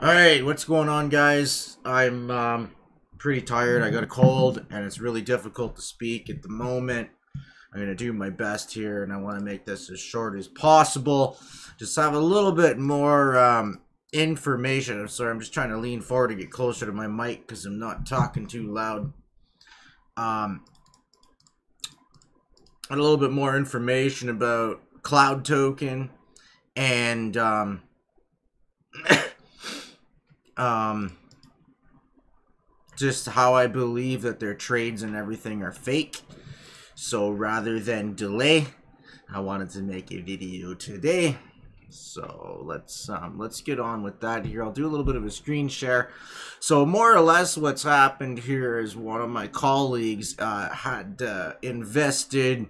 Alright, what's going on, guys? I'm pretty tired. I got a cold, and it's really difficult to speak at the moment. I'm going to do my best here, and I want to make this as short as possible. Just have a little bit more information. I'm sorry, I'm just trying to lean forward to get closer to my mic because I'm not talking too loud. A little bit more information about Cloud Token and just how I believe that their trades and everything are fake. So rather than delay, I wanted to make a video today. So let's get on with that here. I'll do a little bit of a screen share. So more or less what's happened here is one of my colleagues had invested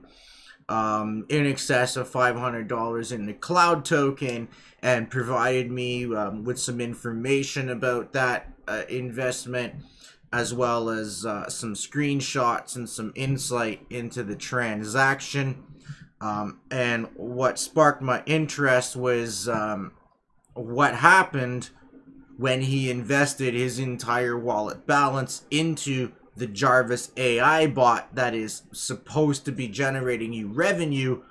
in excess of $500 in the Cloud Token and provided me with some information about that investment, as well as some screenshots and some insight into the transaction. And what sparked my interest was what happened when he invested his entire wallet balance into the Jarvis AI bot that is supposed to be generating you revenue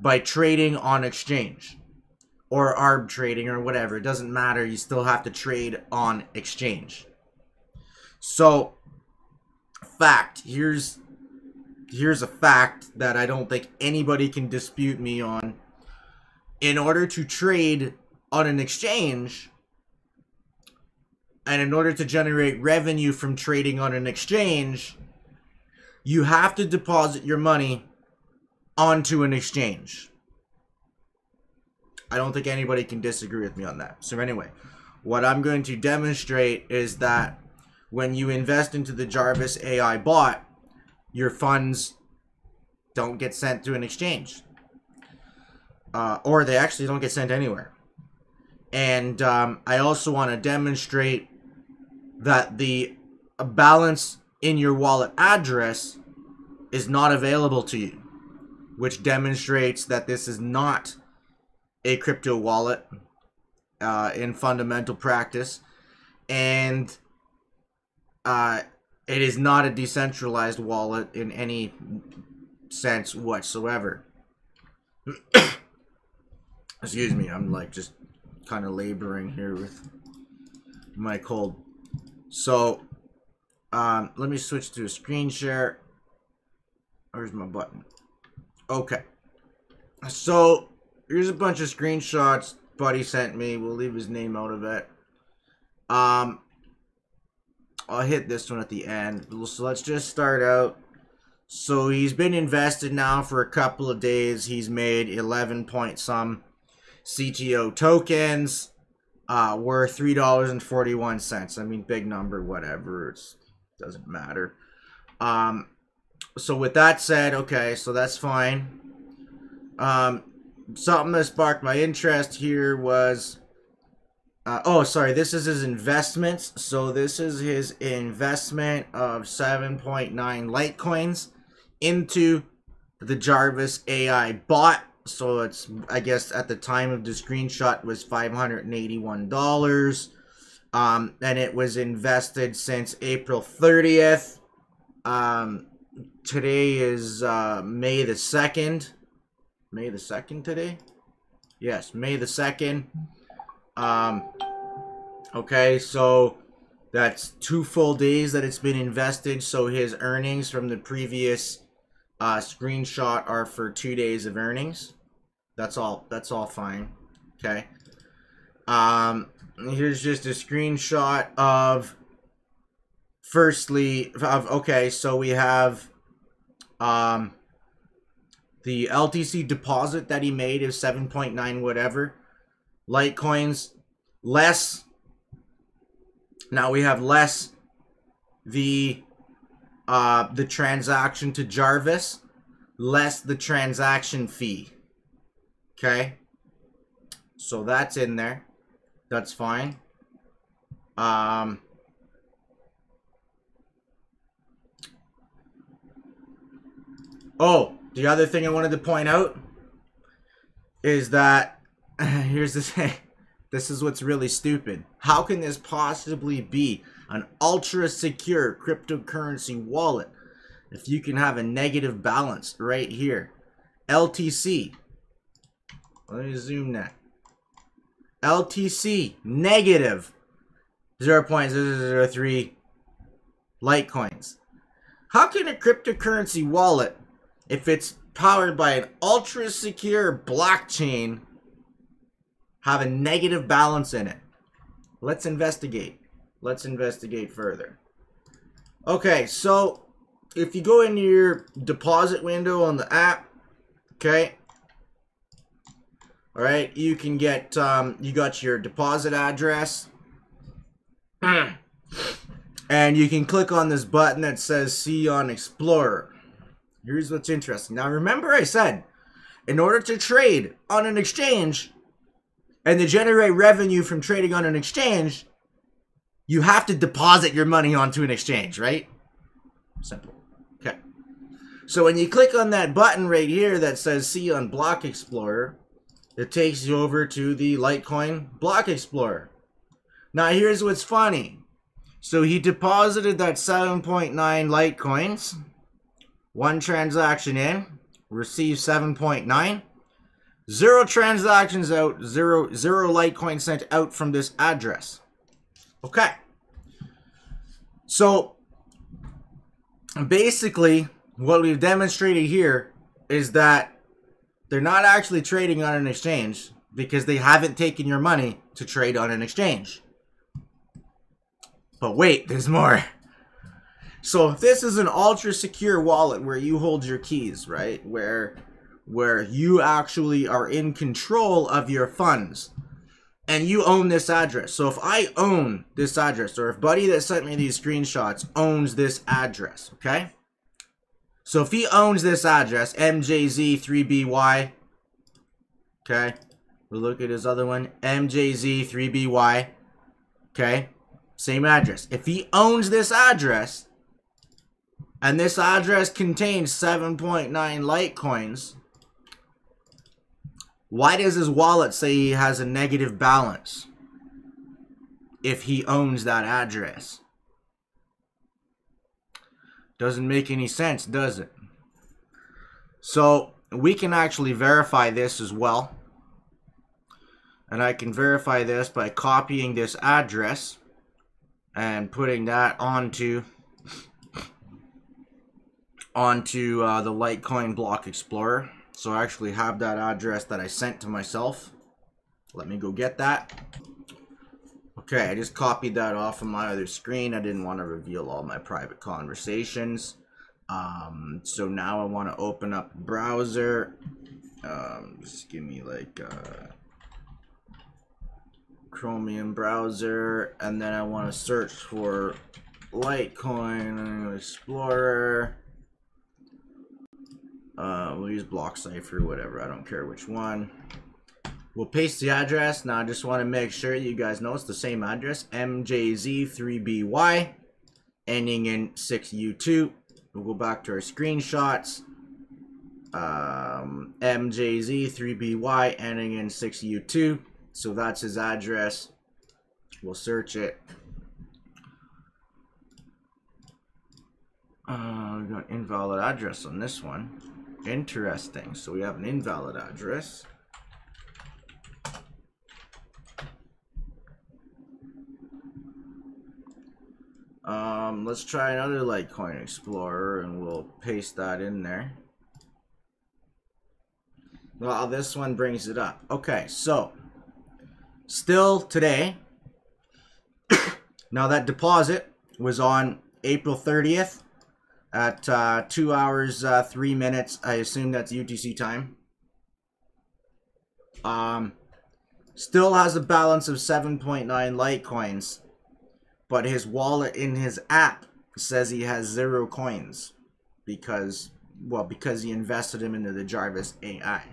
by trading on exchange or arb trading or whatever. It doesn't matter. You still have to trade on exchange. So, fact, here's a fact that I don't think anybody can dispute me on. In order to trade on an exchange, and in order to generate revenue from trading on an exchange, you have to deposit your money onto an exchange. I don't think anybody can disagree with me on that. So anyway, what I'm going to demonstrate is that when you invest into the Jarvis AI bot, your funds don't get sent to an exchange. Or they actually don't get sent anywhere. And I also want to demonstrate that the balance in your wallet address is not available to you, which demonstrates that this is not a crypto wallet in fundamental practice, and it is not a decentralized wallet in any sense whatsoever. Excuse me, I'm like just kind of laboring here with my cold. So, let me switch to a screen share. Where's my button? Okay. So, here's a bunch of screenshots buddy sent me. We'll leave his name out of it. I'll hit this one at the end. So let's just start out. So he's been invested now for a couple of days. He's made 11 point some CTO tokens. Worth $3.41. I mean, big number, whatever. It doesn't matter. So with that said, okay, so that's fine. Something that sparked my interest here was, oh, sorry, this is his investments. So this is his investment of 7.9 Litecoins into the Jarvis AI bot. So it's, I guess at the time of the screenshot was $581. And it was invested since April 30th. Today is May the 2nd. May the 2nd today? Yes, May the 2nd. Okay, so that's 2 full days that it's been invested. So his earnings from the previous screenshot are for 2 days of earnings. That's all fine. Okay. Here's just a screenshot of, firstly, okay, so we have the LTC deposit that he made is 7.9 whatever Litecoins, less, now we have less the transaction to Jarvis, less the transaction fee. Okay, so that's in there. That's fine. Oh, the other thing I wanted to point out is that here's the thing. This is what's really stupid. How can this possibly be an ultra secure cryptocurrency wallet if you can have a negative balance right here? LTC. Let me zoom that. LTC negative 0.003 Litecoins. How can a cryptocurrency wallet, if it's powered by an ultra secure blockchain, have a negative balance in it? Let's investigate. Let's investigate further. Okay, so if you go into your deposit window on the app, okay, all right, you can get you got your deposit address, and you can click on this button that says see on Explorer. Here's what's interesting. Now remember I said, in order to trade on an exchange and to generate revenue from trading on an exchange, you have to deposit your money onto an exchange, right? Simple. Okay. So when you click on that button right here that says see on Block Explorer, it takes you over to the Litecoin Block Explorer. Now here's what's funny. So he deposited that 7.9 Litecoins. One transaction in, received 7.9. 0 transactions out, zero Litecoin sent out from this address. Okay. So basically what we've demonstrated here is that they're not actually trading on an exchange because they haven't taken your money to trade on an exchange. But wait, there's more. So if this is an ultra secure wallet where you hold your keys, right? Where you actually are in control of your funds and you own this address. So if I own this address, or if Buddy that sent me these screenshots owns this address, okay? So if he owns this address, MJZ3BY, okay? We'll look at his other one, MJZ3BY, okay? Same address. If he owns this address, and this address contains 7.9 Litecoins, why does his wallet say he has a negative balance if he owns that address? Doesn't make any sense, does it? So we can actually verify this as well. And I can verify this by copying this address and putting that onto the Litecoin Block Explorer. So I actually have that address that I sent to myself. Let me go get that. Okay, I just copied that off of my other screen. I didn't want to reveal all my private conversations. So now I want to open up a browser. Just give me like Chromium browser, and then I want to search for Litecoin Explorer. We'll use Block Cipher, whatever, I don't care which one. We'll paste the address. Now I just want to make sure you guys know it's the same address, MJZ3BY, ending in 6U2. We'll go back to our screenshots. MJZ3BY, ending in 6U2. So that's his address. We'll search it. We got invalid address on this one. Interesting. So we have an invalid address. Let's try another Litecoin Explorer and we'll paste that in there. Well, this one brings it up. Okay, so still today. Now that deposit was on April 30th at 2 hours 3 minutes. I assume that's UTC time. Still has a balance of 7.9 Litecoins, but his wallet in his app says he has 0 coins because he invested him into the Jarvis AI.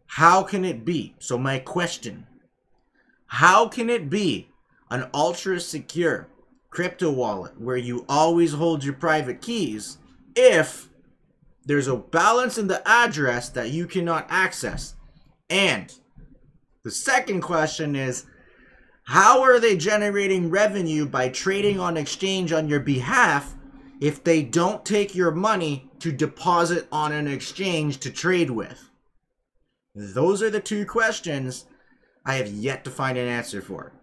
How can it be? So my question, how can it be an ultra secure crypto wallet where you always hold your private keys if there's a balance in the address that you cannot access? And The second question is, how are they generating revenue by trading on exchange on your behalf if they don't take your money to deposit on an exchange to trade with? Those are the two questions I have yet to find an answer for.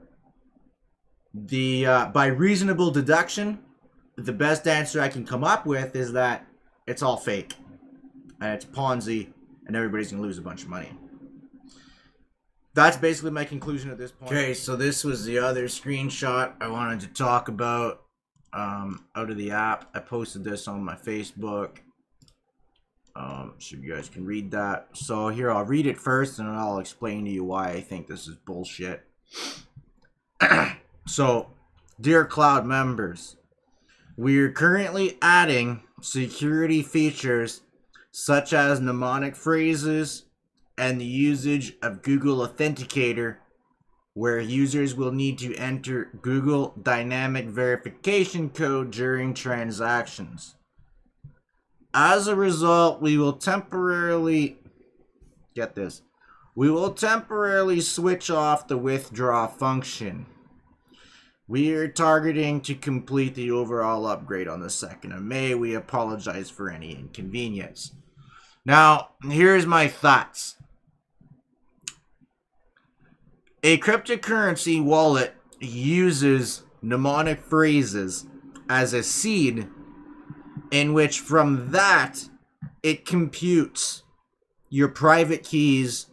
By reasonable deduction, the best answer I can come up with is that it's all fake. And it's Ponzi, and everybody's going to lose a bunch of money. That's basically my conclusion at this point. Okay, so this was the other screenshot I wanted to talk about out of the app. I posted this on my Facebook. So you guys can read that. So here, I'll read it first, and I'll explain to you why I think this is bullshit. So, dear Cloud members, we are currently adding security features such as mnemonic phrases and the usage of Google Authenticator, where users will need to enter Google Dynamic Verification Code during transactions. As a result, we will temporarily, get this, we will temporarily switch off the withdraw function. We are targeting to complete the overall upgrade on the 2nd of May. We apologize for any inconvenience. Now, here's my thoughts. A cryptocurrency wallet uses mnemonic phrases as a seed, in which from that it computes your private keys.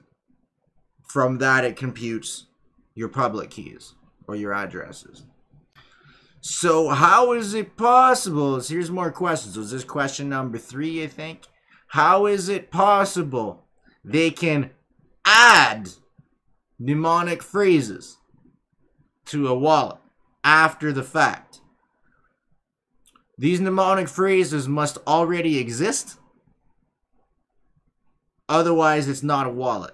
From that it computes your public keys or your addresses. So how is it possible? Here's more questions. Was this question number 3, I think? How is it possible they can add mnemonic phrases to a wallet after the fact? These mnemonic phrases must already exist. Otherwise, it's not a wallet.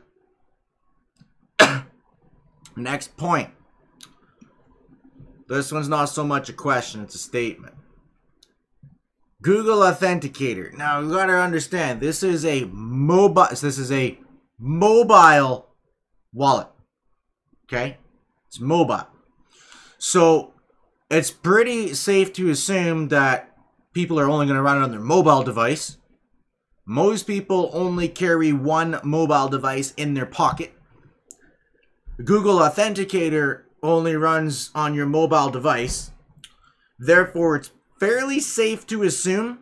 Next point. This one's not so much a question, it's a statement. Google Authenticator. Now, you gotta understand, this is a mobile wallet. Okay? It's mobile. So, it's pretty safe to assume that people are only going to run it on their mobile device. Most people only carry one mobile device in their pocket. Google Authenticator only runs on your mobile device. Therefore, it's fairly safe to assume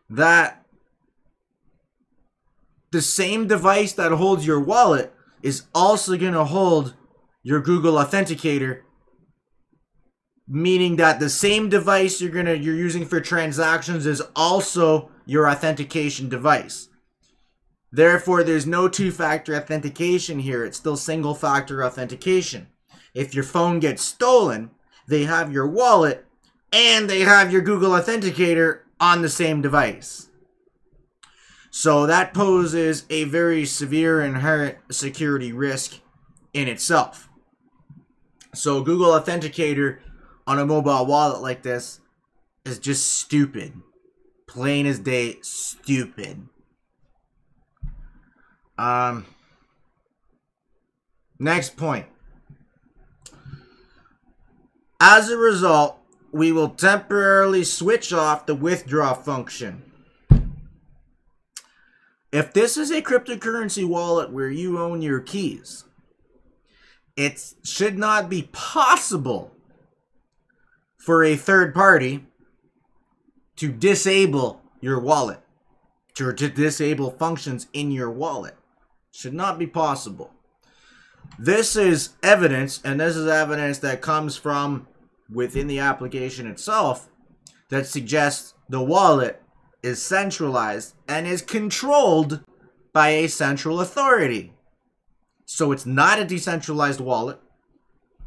that the same device that holds your wallet is also going to hold your Google Authenticator, meaning that the same device you're using for transactions is also your authentication device. Therefore, there's no two-factor authentication here. It's still single-factor authentication. If your phone gets stolen, they have your wallet and they have your Google Authenticator on the same device. So that poses a very severe inherent security risk in itself. So Google Authenticator on a mobile wallet like this is just stupid. Plain as day, stupid. Next point. As a result, we will temporarily switch off the withdraw function. If this is a cryptocurrency wallet where you own your keys, it should not be possible for a third party to disable your wallet, to disable functions in your wallet. Should not be possible. This is evidence, and this is evidence that comes from within the application itself, that suggests the wallet is centralized and is controlled by a central authority. So it's not a decentralized wallet.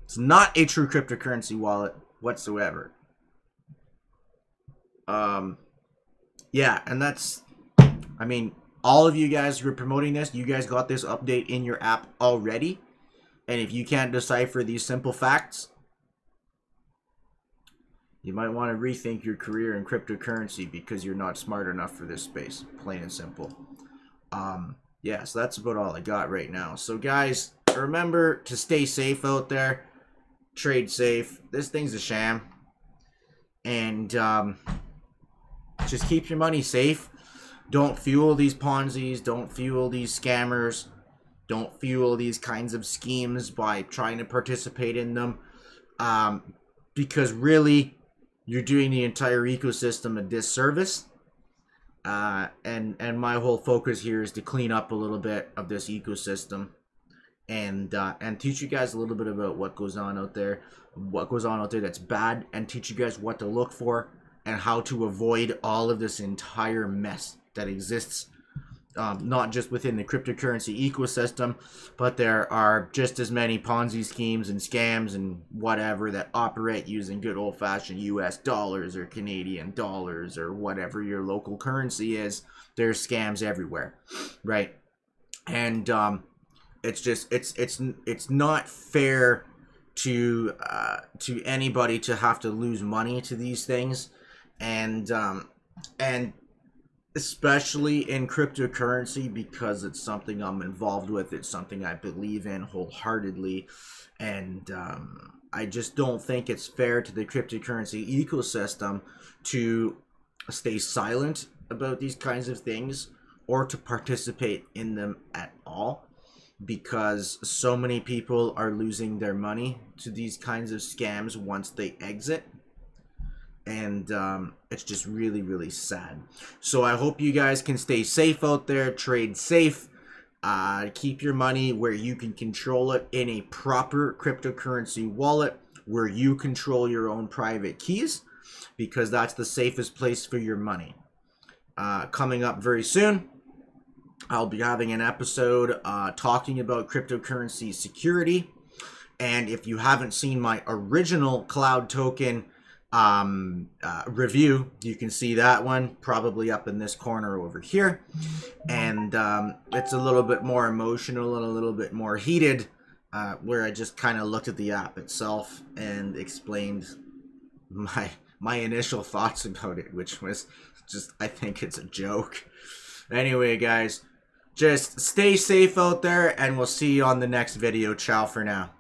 It's not a true cryptocurrency wallet whatsoever. Yeah, and that's, I mean, all of you guys who are promoting this, you guys got this update in your app already. And if you can't decipher these simple facts, you might want to rethink your career in cryptocurrency because you're not smart enough for this space. Plain and simple. Yeah, so that's about all I got right now. So guys, remember to stay safe out there. Trade safe. This thing's a sham. And just keep your money safe. Don't fuel these Ponzi's. Don't fuel these scammers. Don't fuel these kinds of schemes by trying to participate in them. Because really, you're doing the entire ecosystem a disservice. And my whole focus here is to clean up a little bit of this ecosystem. And teach you guys a little bit about what goes on out there. What goes on out there that's bad. And teach you guys what to look for. And how to avoid all of this entire mess that exists, not just within the cryptocurrency ecosystem, but there are just as many Ponzi schemes and scams and whatever that operate using good old-fashioned US dollars or Canadian dollars or whatever your local currency is. There's scams everywhere, right? And it's just it's not fair to anybody to have to lose money to these things, and especially in cryptocurrency, because it's something I'm involved with. It's something I believe in wholeheartedly, and I just don't think it's fair to the cryptocurrency ecosystem to stay silent about these kinds of things or to participate in them at all, because so many people are losing their money to these kinds of scams once they exit. And it's just really, really sad. So I hope you guys can stay safe out there, trade safe, keep your money where you can control it in a proper cryptocurrency wallet where you control your own private keys, because that's the safest place for your money. Coming up very soon, I'll be having an episode talking about cryptocurrency security. And if you haven't seen my original cloud token review, you can see that one probably up in this corner over here. And it's a little bit more emotional and a little bit more heated, where I just kind of looked at the app itself and explained my initial thoughts about it, which was just, I think it's a joke. Anyway, guys, just stay safe out there, and we'll see you on the next video. Ciao for now.